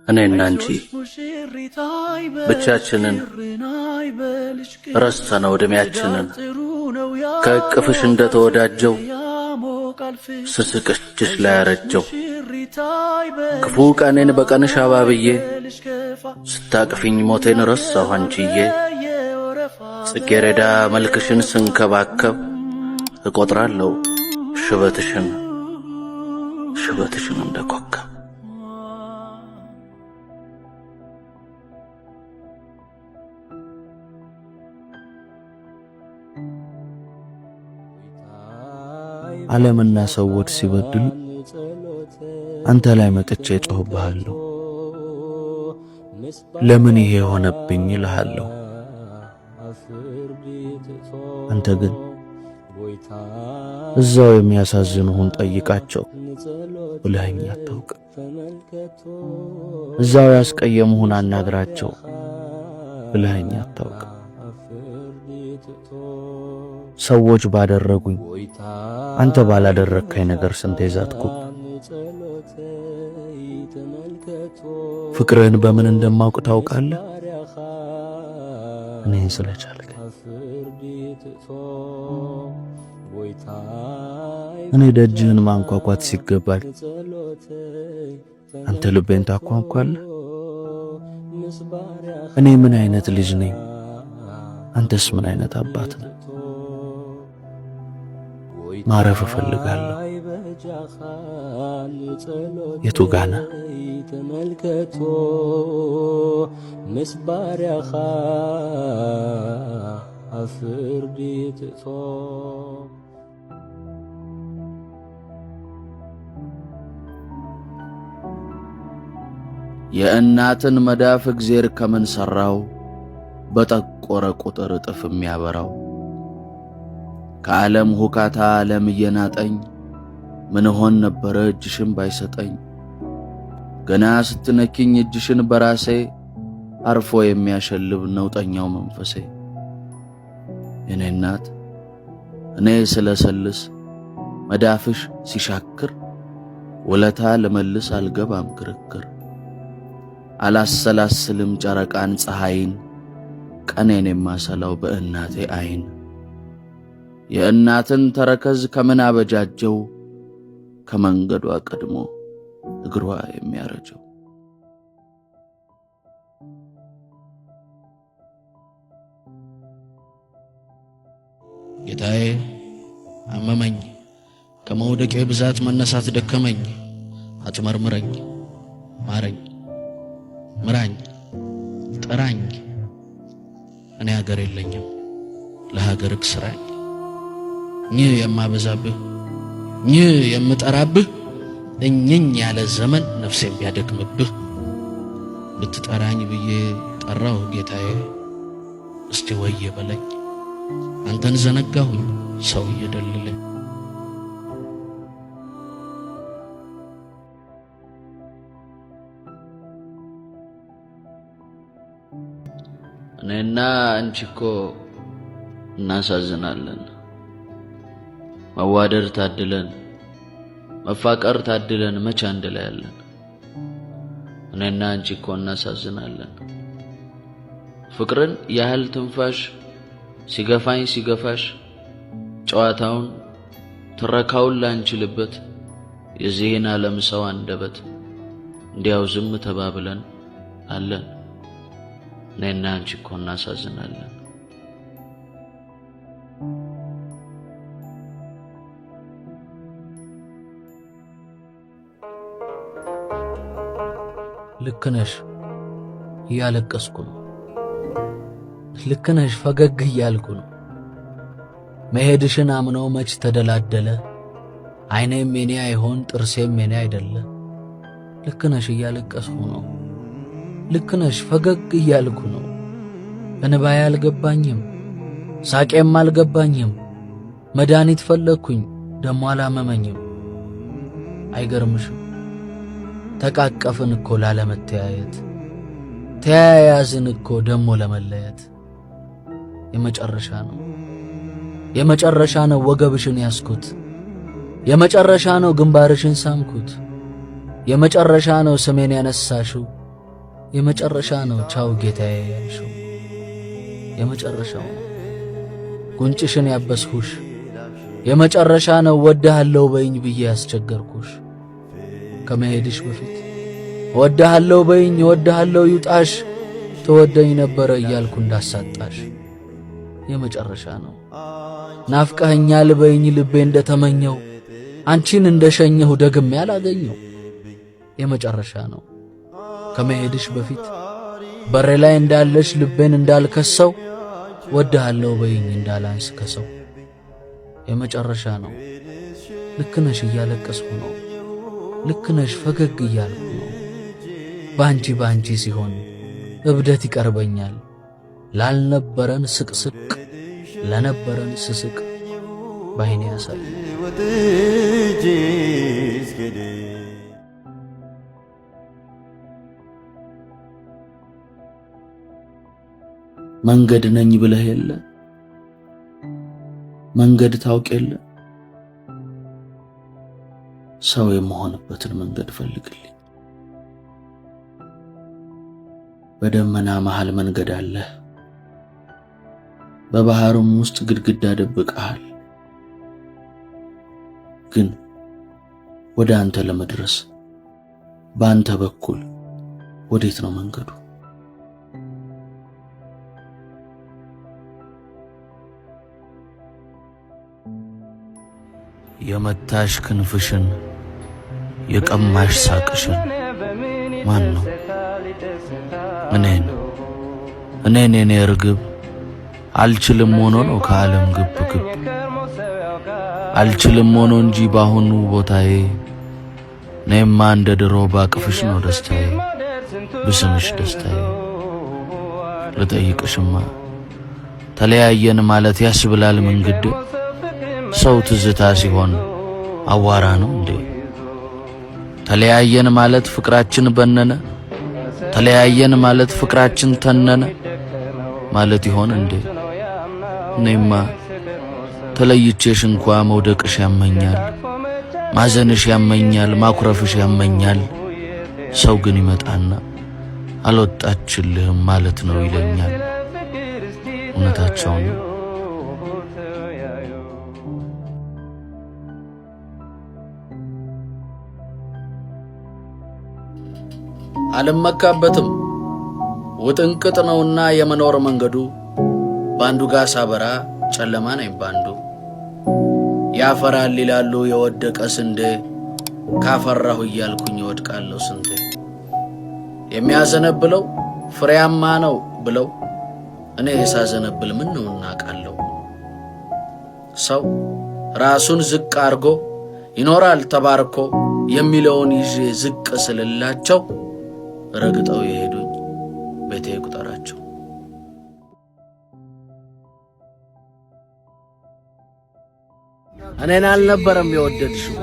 እኔና አንቺ ብቻችንን ረስተነው ዕድሜያችንን ከእቅፍሽ እንደተወዳጀው ስስቅሽ እጅሽ ላይ ያረጀው ክፉ ቀኔን በቀንሽ አባብዬ ስታቅፊኝ ሞቴን ረሳሁ አንቺዬ ጽጌረዳ መልክሽን ስንከባከብ እቆጥራለሁ ሽበትሽን እንደ ኮከብ ዓለምና ሰዎች ሲበድሉ አንተ ላይ መጥቼ ጮህብሃለሁ። ለምን ይሄ ሆነብኝ እልሃለሁ። አንተ ግን እዛው የሚያሳዝኑህን ጠይቃቸው ብለኸኝ አታውቅም። እዛው ያስቀየሙህን አናግራቸው ብለኸኝ አታውቅም። ሰዎች ባደረጉኝ አንተ ባላደረከኝ ነገር ስንቴ ዛትኩ። ፍቅርህን በምን እንደማውቅ ታውቃለህ? እኔን ስለቻልክ። እኔ ደጅህን ማንኳኳት ሲገባል አንተ ልቤን ታኳኳለህ። እኔ ምን አይነት ልጅ ነኝ? አንተስ ምን አይነት አባት ነህ? ማረፍ እፈልጋለሁ። የቱ ጋና ተመልከቶ ምስባሪያኻ አፍርዲ ትቶ የእናትን መዳፍ እግዜር ከምን ሰራው በጠቆረ ቁጥር እጥፍ የሚያበራው ከዓለም ሁካታ ዓለም እየናጠኝ ምን ሆን ነበረ እጅሽን ባይሰጠኝ ገና ስትነኪኝ እጅሽን በራሴ አርፎ የሚያሸልብ ነውጠኛው መንፈሴ የኔ እናት እኔ ስለሰልስ መዳፍሽ ሲሻክር ወለታ ለመልስ አልገባም ክርክር አላሰላስልም ጨረቃን ፀሐይን ቀኔን የማሰላው በእናቴ አይን የእናትን ተረከዝ ከምን አበጃጀው ከመንገዷ ቀድሞ እግሯ የሚያረጀው ጌታዬ አመመኝ ከመውደቄ ብዛት መነሳት ደከመኝ አትመርምረኝ ማረኝ ምራኝ ጥራኝ እኔ ሀገር የለኝም ለሀገርክ ስራኝ ኝህ የማበዛብህ ኝህ የምጠራብህ እኝኝ ያለ ዘመን ነፍሴን ቢያደክምብህ ልትጠራኝ ብዬ ጠራሁ ጌታዬ እስቲ ወየ በለኝ አንተን ዘነጋሁኝ ሰው እየደለለኝ እኔና አንቺ እኮ እናሳዝናለን መዋደድ ታድለን መፋቀር ታድለን መቼ አንድ ላይ ያለን እኔና አንቺ እኮ እናሳዝናለን ፍቅርን ያህል ትንፋሽ ሲገፋሽ ጨዋታውን ትረካውን ላንችልበት የዚህን ዓለም ሰው አንደበት እንዲያው ዝም ተባብለን አለን እኔና አንቺ እኮ እናሳዝናለን ልክነሽ እያለቀስኩ ነው ልክነሽ ፈገግ እያልኩ ነው መሄድሽን አምነው መች ተደላደለ አይኔም የኔ አይሆን ጥርሴም የኔ አይደለ ልክነሽ እያለቀስኩ ነው ልክነሽ ፈገግ እያልኩ ነው እንባዬ አልገባኝም ሳቄም አልገባኝም መድኃኒት ፈለግኩኝ ደሞ አላመመኝም አይገርምሽም ተቃቀፍን እኮ ላለመተያየት ተያያዝን እኮ ደሞ ለመለየት የመጨረሻ ነው ወገብሽን ያስኩት የመጨረሻ ነው ግንባርሽን ሳምኩት የመጨረሻ ነው ስሜን ያነሳሽው የመጨረሻ ነው ቻው ጌታዬ ያልሽው የመጨረሻው ነው ጉንጭሽን ያበስኩሽ የመጨረሻ ነው ወድሃለሁ በይኝ ብዬ ያስቸገርኩሽ ከመሄድሽ በፊት ወድሃለሁ በይኝ ወድሃለሁ ይውጣሽ ተወደኝ ነበር እያልኩ እንዳሳጣሽ የመጨረሻ ነው ናፍቀኸኛል በይኝ ልቤ እንደተመኘው አንቺን እንደሸኘሁ ደግሜ ያላገኘው የመጨረሻ ነው ከመሄድሽ በፊት በሬ ላይ እንዳለሽ ልቤን እንዳልከሰው ወድሃለሁ በይኝ እንዳላንስ ከሰው የመጨረሻ ነው ልክ ነሽ እያለቀስኩ ነው ልክ ነሽ ፈገግ እያልኩ ነው ባንቺ ሲሆን እብደት ይቀርበኛል ላልነበረን ስቅስቅ ለነበረን ስስቅ ባይኔ ያሳይ መንገድ ነኝ ብለህ የለ መንገድ ታውቅ የለ ሰው የመሆንበትን መንገድ ፈልግልኝ በደመና መሃል መንገድ አለ በባህሩም ውስጥ ግድግዳ ደብቀሃል ግን ወደ አንተ ለመድረስ በአንተ በኩል ወዴት ነው መንገዱ የመታሽ ክንፍሽን የቀማሽ ሳቅሽን ማን ነው እኔን የኔ ርግብ አልችልም ሆኖ ነው ከዓለም ግብ ግብ አልችልም ሆኖ እንጂ ባሁኑ ቦታዬ ነይማ እንደ ድሮ ባቅፍሽ ነው ደስታዬ ብስምሽ ደስታዬ ልጠይቅሽማ ተለያየን ማለት ያስብላል መንገድ ሰው ትዝታ ሲሆን አዋራ ነው እንዴ ተለያየን ማለት ፍቅራችን በነነ ተለያየን ማለት ፍቅራችን ተነነ ማለት ይሆን እንዴ ነይማ ተለይቼሽ እንኳን መውደቅሽ ያመኛል ማዘንሽ ያመኛል ማኩረፍሽ ያመኛል ሰው ግን ይመጣና አልወጣችልህም ማለት ነው ይለኛል እውነታቸው ነው አልመካበትም ውጥንቅጥ ነውና የመኖር መንገዱ ባንዱ ጋር ሳበራ ጨለማ ነኝ ባንዱ ያፈራል ይላሉ የወደቀ ስንዴ ካፈራሁ እያልኩኝ ወድቃለሁ ስንቴ የሚያዘነብለው ፍሬያማ ነው ብለው እኔ ሳዘነብል ምን ነው እናቃለሁ ሰው ራሱን ዝቅ አርጎ ይኖራል ተባርኮ የሚለውን ይዤ ዝቅ ስለላቸው ረግጠው የሄዱኝ ቤቴ ቁጠራቸው እኔን አልነበረም የወደድሽው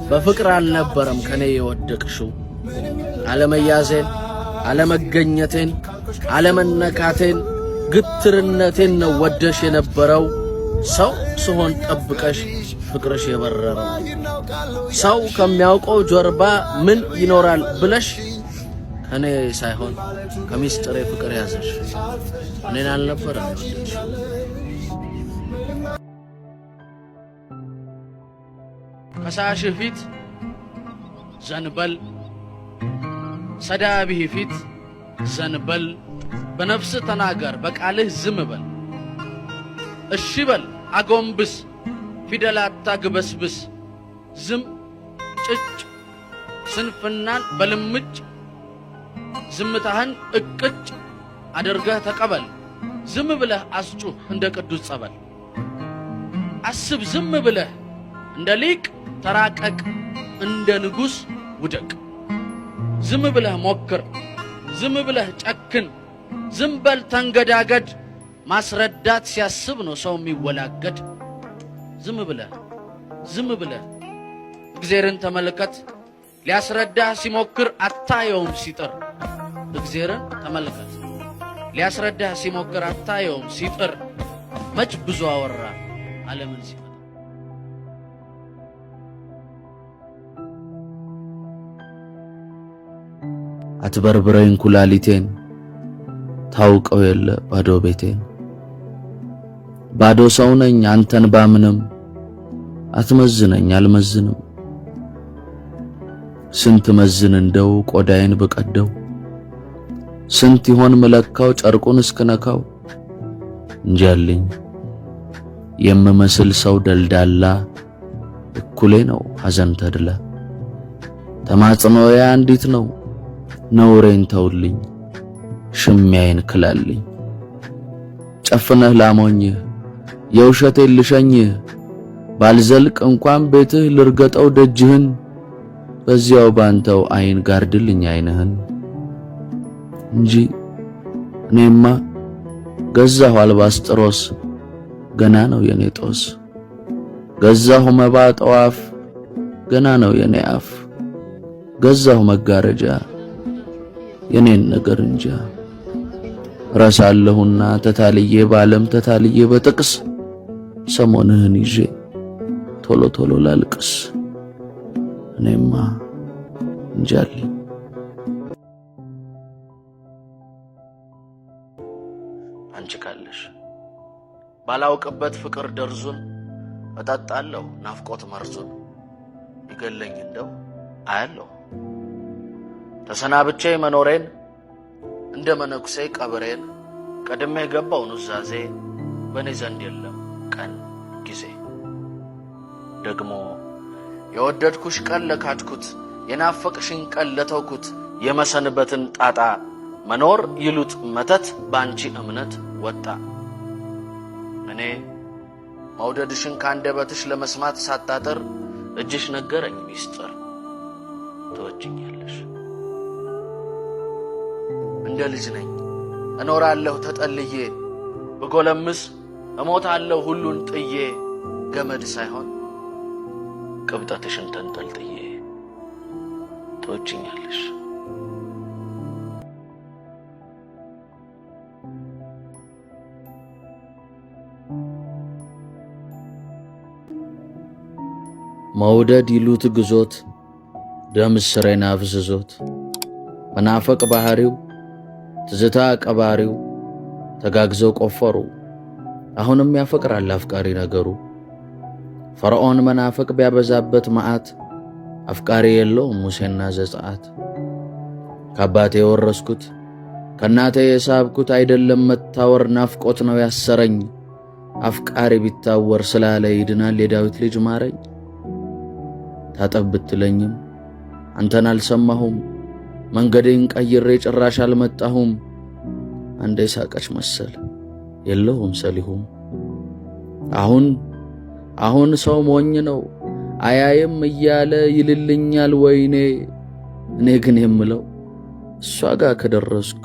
በፍቅር አልነበረም ከኔ የወደቅሽው አለመያዜን አለመገኘቴን አለመነካቴን ግትርነቴን ነው ወደሽ የነበረው ሰው ስሆን ጠብቀሽ ፍቅርሽ የበረረው ሰው ከሚያውቀው ጀርባ ምን ይኖራል ብለሽ ከኔ ሳይሆን ከሚስጥሬ ፍቅር ያዘሽ እኔን አልነበረም የወደድሽው ከሳሽ ፊት ዘንበል ሰዳቢህ ፊት ዘንበል በነፍስ ተናገር በቃልህ ዝም በል እሺ በል አጎንብስ ፊደላት አግበስብስ ዝም ጭጭ ስንፍናን በልምጭ ዝምታህን እቅጭ አድርገህ ተቀበል ዝም ብለህ አስጩህ እንደ ቅዱስ ጸበል አስብ ዝም ብለህ እንደ ሊቅ ተራቀቅ እንደ ንጉስ ውደቅ ዝም ብለህ ሞክር ዝም ብለህ ጨክን ዝም በል ተንገዳገድ ማስረዳት ሲያስብ ነው ሰው የሚወላገድ ዝም ብለህ እግዚአብሔርን ተመልከት ሊያስረዳህ ሲሞክር አታየውም ሲጥር እግዚአብሔርን ተመልከት ሊያስረዳህ ሲሞክር አታየውም ሲጥር መች ብዙ አወራ ዓለምን ሲመታ አትበርብረኝ ኩላሊቴን ታውቀው የለ ባዶ ቤቴን ባዶ ሰው ነኝ አንተን ባምንም አትመዝነኝ አልመዝንም ስንት መዝን እንደው ቆዳዬን በቀደው ስንት ይሆን መለካው ጨርቁን እስከነካው እንጃልኝ የምመስል ሰው ደልዳላ እኩሌ ነው ሐዘን ተድላ ተማጽኖዬ አንዲት ነው ነውሬን ተውልኝ ሽሚያዬን ክላልኝ ጨፍነህ ላሞኝህ የውሸቴን ልሸኝህ ባልዘልቅ እንኳን ቤትህ ልርገጠው ደጅህን በዚያው ባንተው አይን ጋርድልኝ አይንህን እንጂ እኔማ ገዛሁ አልባስጥሮስ ገና ነው የኔ ጦስ ገዛሁ መባ ጠዋፍ ገና ነው የኔ አፍ ገዛሁ መጋረጃ የኔን ነገር እንጃ ረሳለሁና ተታልዬ ባለም ተታልዬ በጥቅስ ሰሞንህን ይዤ ቶሎ ቶሎ ላልቅስ እኔማ እንጃልኝ አንቺ ካለሽ ባላውቅበት ፍቅር ደርዙን እጠጣለሁ ናፍቆት መርዙን ይገለኝ እንደው አያለሁ ተሰናብቼ መኖሬን እንደ መነኩሴ ቀብሬን ቀድሜ ገባው ኑዛዜ በኔ ዘንድ የለም ቀን ጊዜ ደግሞ የወደድኩሽ ቀን ለካድኩት የናፈቅሽኝ ቀን ለተውኩት የመሰንበትን ጣጣ መኖር ይሉት መተት ባንቺ እምነት ወጣ እኔ መውደድሽን ካንደበትሽ ለመስማት ሳጣጥር እጅሽ ነገረኝ ሚስጥር ትወጂኛለሽ እንደ ልጅ ነኝ እኖራለሁ ተጠልዬ በጎለምስ እሞታለሁ ሁሉን ጥዬ ገመድ ሳይሆን ቅብጠትሽን ተንጠልጥዬ ትወጂኛለሽ መውደድ ይሉት ግዞት ደም ስሬን አፍዝዞት መናፈቅ ባህሪው ትዝታ ቀባሪው ተጋግዘው ቆፈሩ አሁንም ያፈቅራል አፍቃሪ ነገሩ ፈርዖን መናፈቅ ቢያበዛበት መዓት አፍቃሪ የለውም ሙሴና ዘጸአት ከአባቴ የወረስኩት ከእናቴ የሳብኩት አይደለም መታወር ናፍቆት ነው ያሰረኝ አፍቃሪ ቢታወር ስላለ ይድናል የዳዊት ልጅ ማረኝ ታጠብ ብትለኝም አንተን አልሰማሁም መንገዴን ቀይሬ ጭራሽ አልመጣሁም አንዴ ሳቀች መሰል የለውም ሰሊሁም አሁን ሰው ሞኝ ነው አያይም እያለ ይልልኛል ወይኔ እኔ ግን የምለው እሷ ጋር ከደረስኩ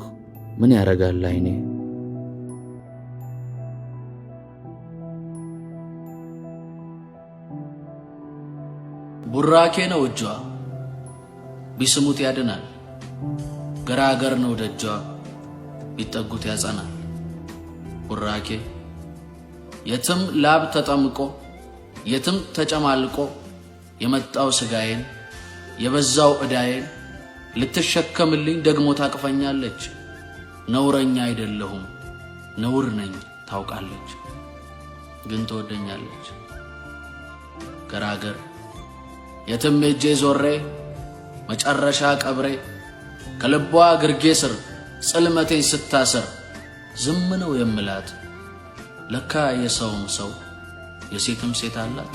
ምን ያረጋል አይኔ ቡራኬ ነው እጇ ቢስሙት ያድናል ገራገር ነው ደጇ ቢጠጉት ያጸናል ቡራኬ የትም ላብ ተጠምቆ የትም ተጨማልቆ የመጣው ስጋዬን የበዛው ዕዳዬን ልትሸከምልኝ ደግሞ ታቅፈኛለች ነውረኛ አይደለሁም ነውር ነኝ ታውቃለች ግን ትወደኛለች ገራገር የትም ሄጄ ዞሬ መጨረሻ ቀብሬ ከልቧ ግርጌ ስር ጽልመቴን ስታሰር ዝም ነው የምላት ለካ የሰውም ሰው የሴትም ሴት አላት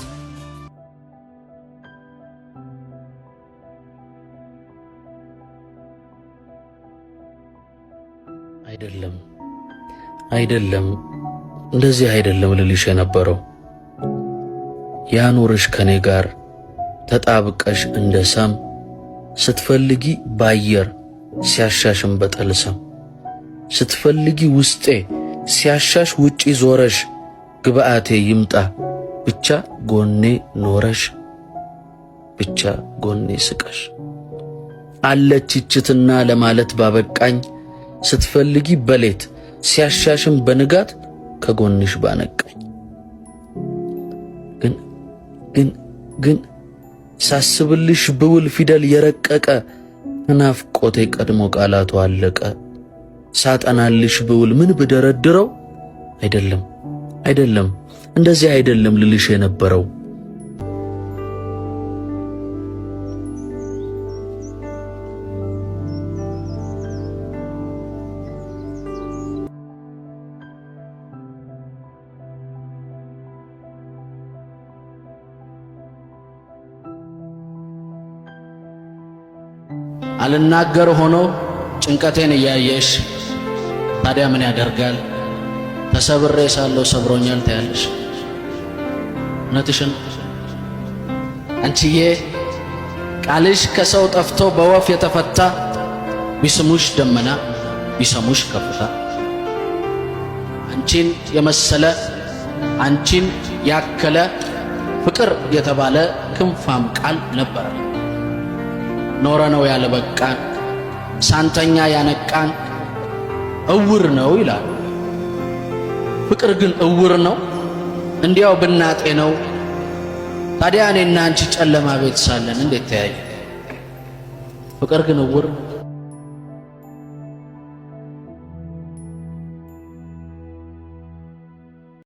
አይደለም እንደዚህ አይደለም ልልሽ የነበረው ያኖርሽ ከኔ ጋር ተጣብቀሽ እንደ ሰም ስትፈልጊ ባየር ሲያሻሽም በጠልሰም ስትፈልጊ ውስጤ ሲያሻሽ ውጪ ዞረሽ ግብአቴ ይምጣ ብቻ ጎኔ ኖረሽ ብቻ ጎኔ ስቀሽ አለች ይችትና ለማለት ባበቃኝ ስትፈልጊ በሌት ሲያሻሽም በንጋት ከጎንሽ ባነቃኝ ግን ሳስብልሽ ብውል ፊደል የረቀቀ ናፍቆቴ ቀድሞ ቃላቱ አለቀ። ሳጠናልሽ ብውል ምን ብደረድረው አይደለም እንደዚህ አይደለም ልልሽ የነበረው። አልናገር ሆኖ ጭንቀቴን እያየሽ ታዲያ ምን ያደርጋል ተሰብሬ ሳለው ሰብሮኛል ታያለሽ። እውነትሽን አንቺዬ ቃልሽ ከሰው ጠፍቶ በወፍ የተፈታ ቢስሙሽ ደመና ቢሰሙሽ ከፍታ አንቺን የመሰለ አንቺን ያከለ ፍቅር የተባለ ክንፋም ቃል ነበረ። ኖረ ነው ያለበቃን ሳንተኛ ያነቃን እውር ነው ይላል። ፍቅር ግን እውር ነው እንዲያው ብናጤ ነው። ታዲያ እኔና አንቺ ጨለማ ቤት ሳለን እንዴት ተያየ? ፍቅር ግን እውር